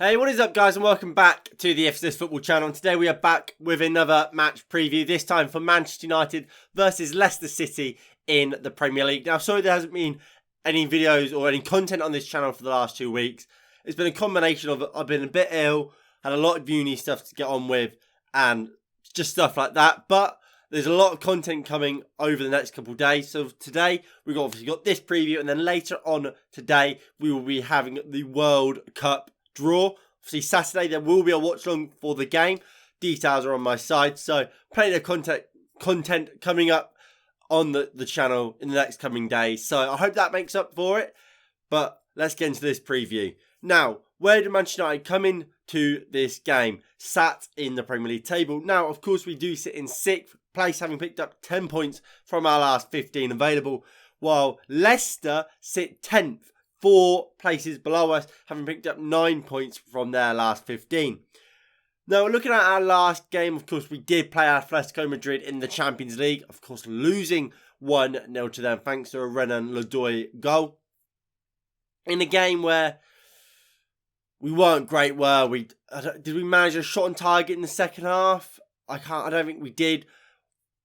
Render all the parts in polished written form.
Hey, what is up guys, and welcome back to the FCS Football channel. And today we are back with another match preview, this time for Manchester United versus Leicester City in the Premier League. Now, sorry there hasn't been any videos or any content on this channel for the last 2 weeks. It's been a combination of I've been a bit ill, had a lot of uni stuff to get on with, and just stuff like that. But there's a lot of content coming over the next couple of days. So today we've obviously got this preview, and then later on today we will be having the World Cup draw. Obviously Saturday there will be a watch along for the game. Details are on my side, so plenty of content coming up on the channel in the next coming days. So I hope that makes up for it. But let's get into this preview. Now, where did Manchester United come into this game? Sat in the Premier League table. Now, of course, we do sit in 6th place, having picked up 10 points from our last 15 available, while Leicester sit 10th. 4 places below us, having picked up 9 points from their last 15. Now, looking at our last game, of course, we did play Atletico Madrid in the Champions League. Of course, losing 1-0 to them thanks to a Renan Lodoi goal. In a game where we weren't great, were we? Did we manage a shot on target in the second half? I don't think we did.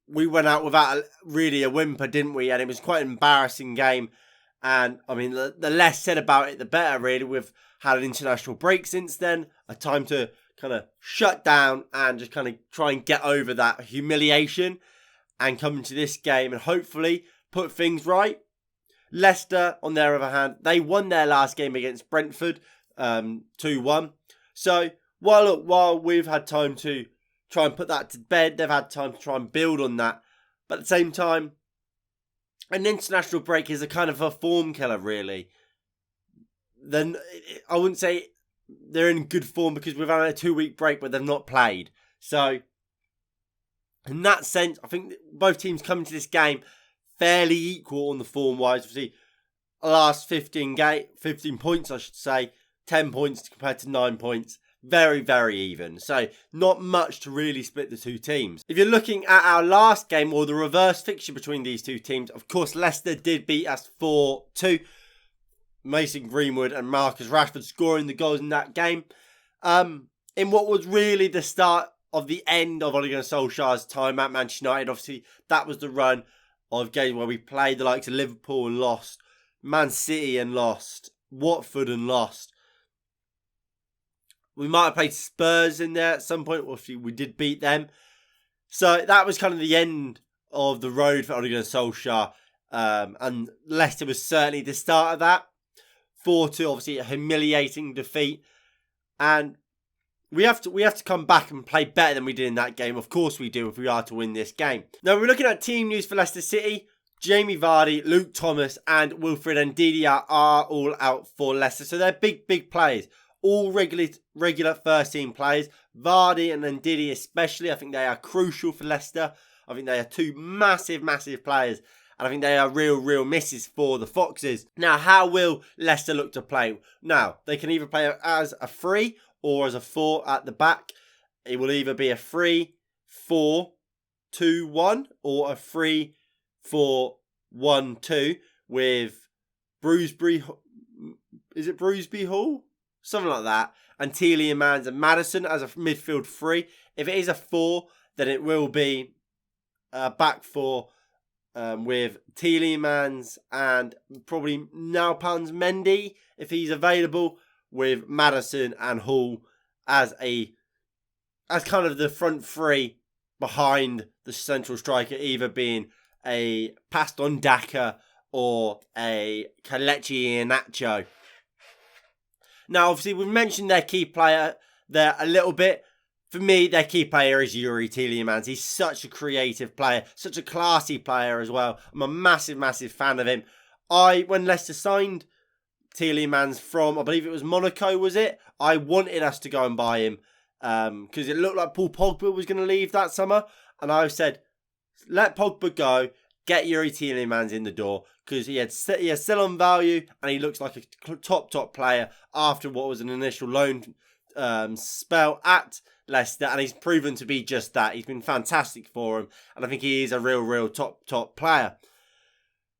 We went out without really a whimper, didn't we? And it was quite an embarrassing game. And, I mean, the less said about it, the better, really. We've had an international break since then. A time to kind of shut down and just kind of try and get over that humiliation and come into this game and hopefully put things right. Leicester, on their other hand, they won their last game against Brentford 2-1. So, while we've had time to try and put that to bed, they've had time to try and build on that. But at the same time, an international break is a kind of a form killer, really. Then I wouldn't say they're in good form because we've had a 2-week break, but they've not played. So, in that sense, I think both teams come into this game fairly equal on the form-wise. Obviously, the last 15 points, I should say, 10 points compared to 9 points. Very, very even. So, not much to really split the two teams. If you're looking at our last game, or the reverse fixture between these two teams, of course, Leicester did beat us 4-2. Mason Greenwood and Marcus Rashford scoring the goals in that game. In what was really the start of the end of Ole Gunnar Solskjaer's time at Manchester United. Obviously, that was the run of games where we played the likes of Liverpool and lost, Man City and lost, Watford and lost. We might have played Spurs in there at some point. Obviously, we did beat them. So that was kind of the end of the road for Ole Gunnar Solskjaer. And Leicester was certainly the start of that. 4-2, obviously a humiliating defeat. And we have to come back and play better than we did in that game. Of course we do if we are to win this game. Now we're looking at team news for Leicester City. Jamie Vardy, Luke Thomas and Wilfred Ndidi are all out for Leicester. So they're big players. All regular first-team players. Vardy and Ndidi especially. I think they are crucial for Leicester. I think they are two massive players. And I think they are real misses for the Foxes. Now, how will Leicester look to play? Now, they can either play as a 3 or as a 4 at the back. It will either be a 3-4-2-1 or a 3-4-1-2 with Bruceby. Is it Bruceby Hall? Something like that. And Tielemans and Maddison as a midfield 3. If it is a 4, then it will be a back 4 with Tielemans and probably Nalpans Mendy, if he's available, with Maddison and Hall as kind of the front 3 behind the central striker, either being a Paston Daka or a Kelechi Iheanacho. Now, obviously, we've mentioned their key player there a little bit. For me, their key player is Youri Tielemans. He's such a creative player, such a classy player as well. I'm a massive fan of him. When Leicester signed Tielemans from, I believe it was Monaco, was it? I wanted us to go and buy him because it looked like Paul Pogba was going to leave that summer. And I said, let Pogba go, get Youri Tielemans in the door, because he has still on value and he looks like a top player after what was an initial loan spell at Leicester, and he's proven to be just that. He's been fantastic for him, and I think he is a real top player.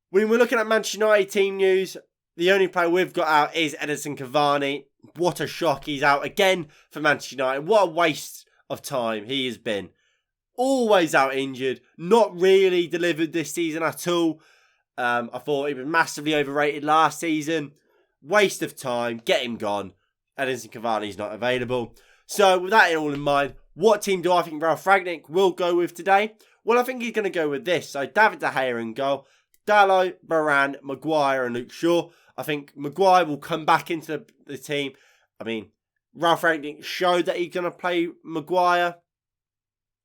When we're looking at Manchester United team news, the only player we've got out is Edinson Cavani. what a shock. He's out again for Manchester United. What a waste of time he has been. Always out injured. Not really delivered this season at all. I thought he was massively overrated last season. Waste of time. Get him gone. Edinson Cavani's not available. So with that all in mind, what team do I think Ralf Rangnick will go with today? Well, I think he's going to go with this. So David De Gea in goal. Dalot, Varane, Maguire and Luke Shaw. I think Maguire will come back into the team. I mean, Ralf Rangnick showed that he's going to play Maguire.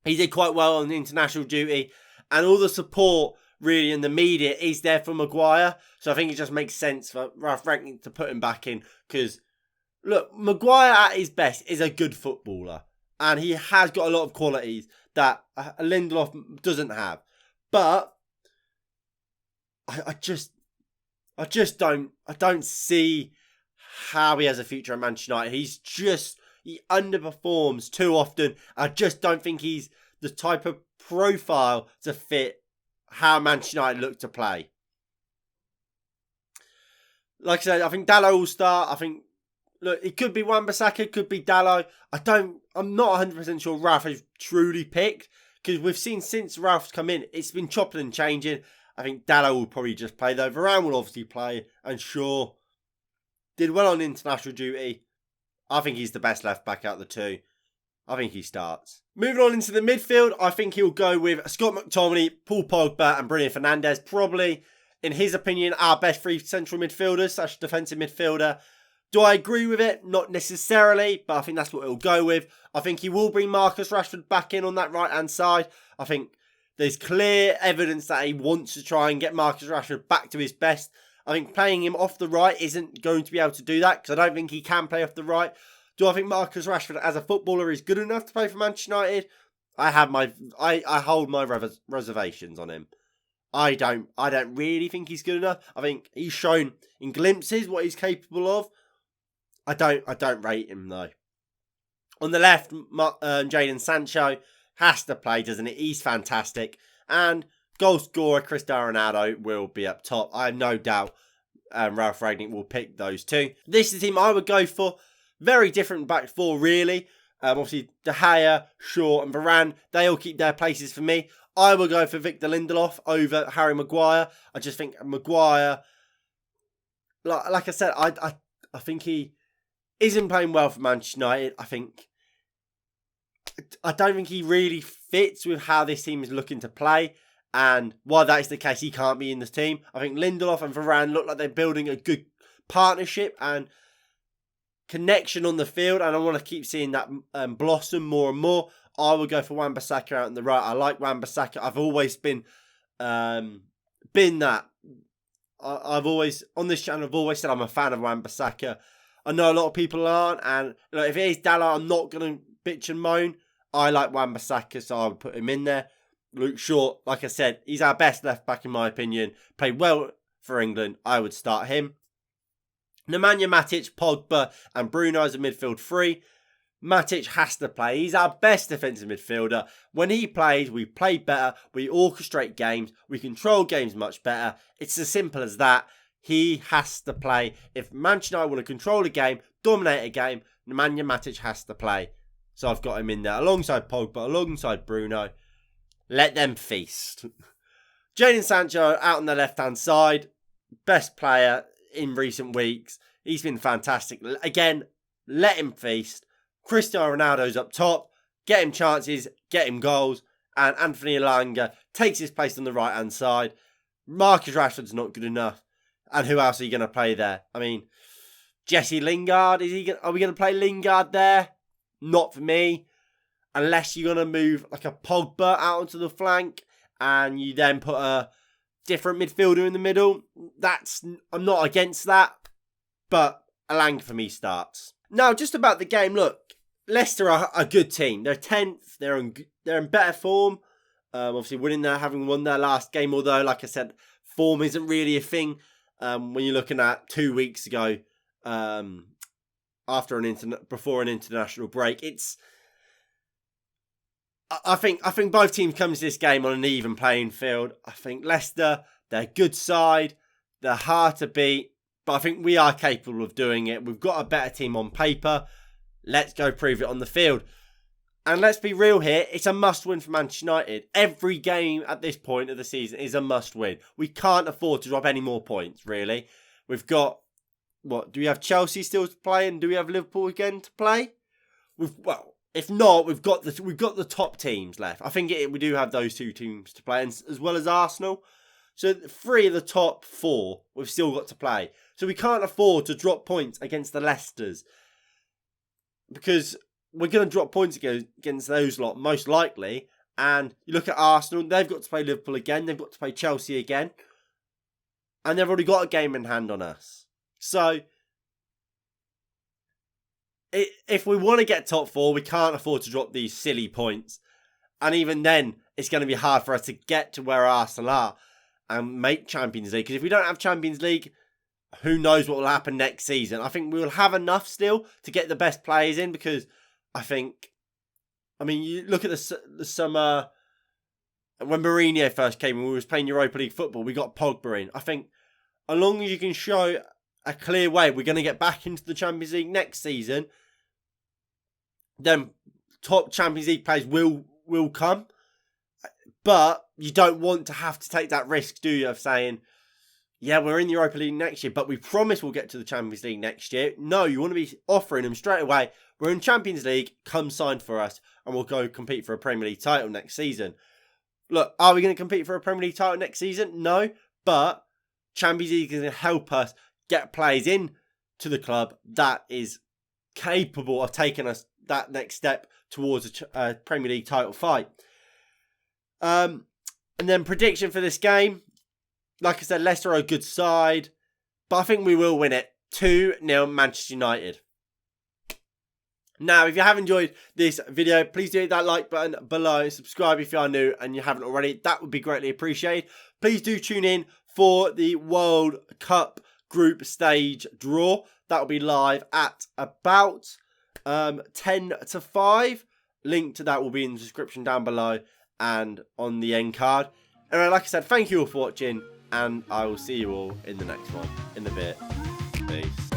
He did quite well on international duty. And all the support, really, in the media is there for Maguire. So I think it just makes sense for Ralf Rangnick to put him back in. Because, look, Maguire at his best is a good footballer. And he has got a lot of qualities that Lindelof doesn't have. But I don't see how he has a future at Manchester United. He underperforms too often. I just don't think he's the type of profile to fit how Manchester United look to play. Like I said, I think Dalot will start. I think, look, it could be Wan-Bissaka, it could be Dalot. I'm not 100% sure Ralf has truly picked, because we've seen since Ralph's come in, it's been chopping and changing. I think Dalot will probably just play though. Varane will obviously play, and Shaw did well on international duty. I think he's the best left back out of the two. I think he starts. Moving on into the midfield, I think he'll go with Scott McTominay, Paul Pogba and Bruno Fernandes. Probably, in his opinion, our best three central midfielders / defensive midfielder. Do I agree with it? Not necessarily, but I think that's what he'll go with. I think he will bring Marcus Rashford back in on that right-hand side. I think there's clear evidence that he wants to try and get Marcus Rashford back to his best. I think playing him off the right isn't going to be able to do that, because I don't think he can play off the right. Do I think Marcus Rashford as a footballer is good enough to play for Manchester United? I hold my reservations on him. I don't really think he's good enough. I think he's shown in glimpses what he's capable of. I don't rate him though. On the left, Jadon Sancho has to play, doesn't it? He's fantastic. And goal scorer Cristiano Ronaldo will be up top. I have no doubt Ralf Rangnick will pick those two. This is the team I would go for. Very different back four, really. Obviously, De Gea, Shaw and Varane, they all keep their places for me. I will go for Victor Lindelof over Harry Maguire. I just think Maguire, like I said, I think he isn't playing well for Manchester United. I don't think he really fits with how this team is looking to play. And while that is the case, he can't be in the team. I think Lindelof and Varane look like they're building a good partnership and connection on the field. And I want to keep seeing that blossom more and more. I will go for Wan-Bissaka out on the right. I like Wan-Bissaka. I've always been that. I've always, on this channel, I've always said I'm a fan of Wan-Bissaka. I know a lot of people aren't. And if it is Dalot, I'm not going to bitch and moan. I like Wan-Bissaka, so I would put him in there. Luke Shaw, like I said, he's our best left back in my opinion. Played well for England. I would start him. Nemanja Matic, Pogba and Bruno as a midfield three. Matic has to play. He's our best defensive midfielder. When he plays, we play better. We orchestrate games. We control games much better. It's as simple as that. He has to play. If Manchester United want to control a game, dominate a game, Nemanja Matic has to play. So I've got him in there alongside Pogba, alongside Bruno. Let them feast. Jadon Sancho out on the left-hand side. Best player in recent weeks. He's been fantastic. Again, let him feast. Cristiano Ronaldo's up top. Get him chances. Get him goals. And Anthony Elanga takes his place on the right-hand side. Marcus Rashford's not good enough. And who else are you going to play there? I mean, Jesse Lingard. Are we going to play Lingard there? Not for me. Unless you're going to move like a Pogba out onto the flank and you then put a different midfielder in the middle. I'm not against that. But Elanga for me starts. Now, just about the game, look. Leicester are a good team. They're 10th. They're in better form. Obviously, having won their last game. Although, like I said, form isn't really a thing. When you're looking at 2 weeks ago, before an international break, I think both teams come to this game on an even playing field. I think Leicester, they're a good side. They're hard to beat. But I think we are capable of doing it. We've got a better team on paper. Let's go prove it on the field. And let's be real here, it's a must-win for Manchester United. Every game at this point of the season is a must-win. We can't afford to drop any more points, really. We've got, do we have Chelsea still to play, and do we have Liverpool again to play? If not, we've got the top teams left. I think we do have those 2 teams to play, and as well as Arsenal. So 3 of the top 4 we've still got to play. So we can't afford to drop points against the Leicesters, because we're going to drop points against those lot, most likely. And you look at Arsenal, they've got to play Liverpool again. They've got to play Chelsea again. And they've already got a game in hand on us. So, if we want to get top 4, we can't afford to drop these silly points. And even then, it's going to be hard for us to get to where Arsenal are and make Champions League. Because if we don't have Champions League, who knows what will happen next season. I think we will have enough still to get the best players in, because you look at the summer when Mourinho first came and we was playing Europa League football, we got Pogba in. I think as long as you can show a clear way we're going to get back into the Champions League next season, then top Champions League players will come. But you don't want to have to take that risk, do you, of saying, yeah, we're in the Europa League next year, but we promise we'll get to the Champions League next year. No, you want to be offering them straight away. We're in Champions League, come sign for us, and we'll go compete for a Premier League title next season. Look, are we going to compete for a Premier League title next season? No, but Champions League is going to help us get players in to the club that is capable of taking us that next step towards a Premier League title fight. And then prediction for this game. Like I said, Leicester are a good side, but I think we will win it 2-0 Manchester United. Now, if you have enjoyed this video, please do hit that like button below. Subscribe if you are new and you haven't already. That would be greatly appreciated. Please do tune in for the World Cup group stage draw. That will be live at about 10 to 5. Link to that will be in the description down below and on the end card. Anyway, like I said, thank you all for watching. And I will see you all in the next one. In a bit. Peace.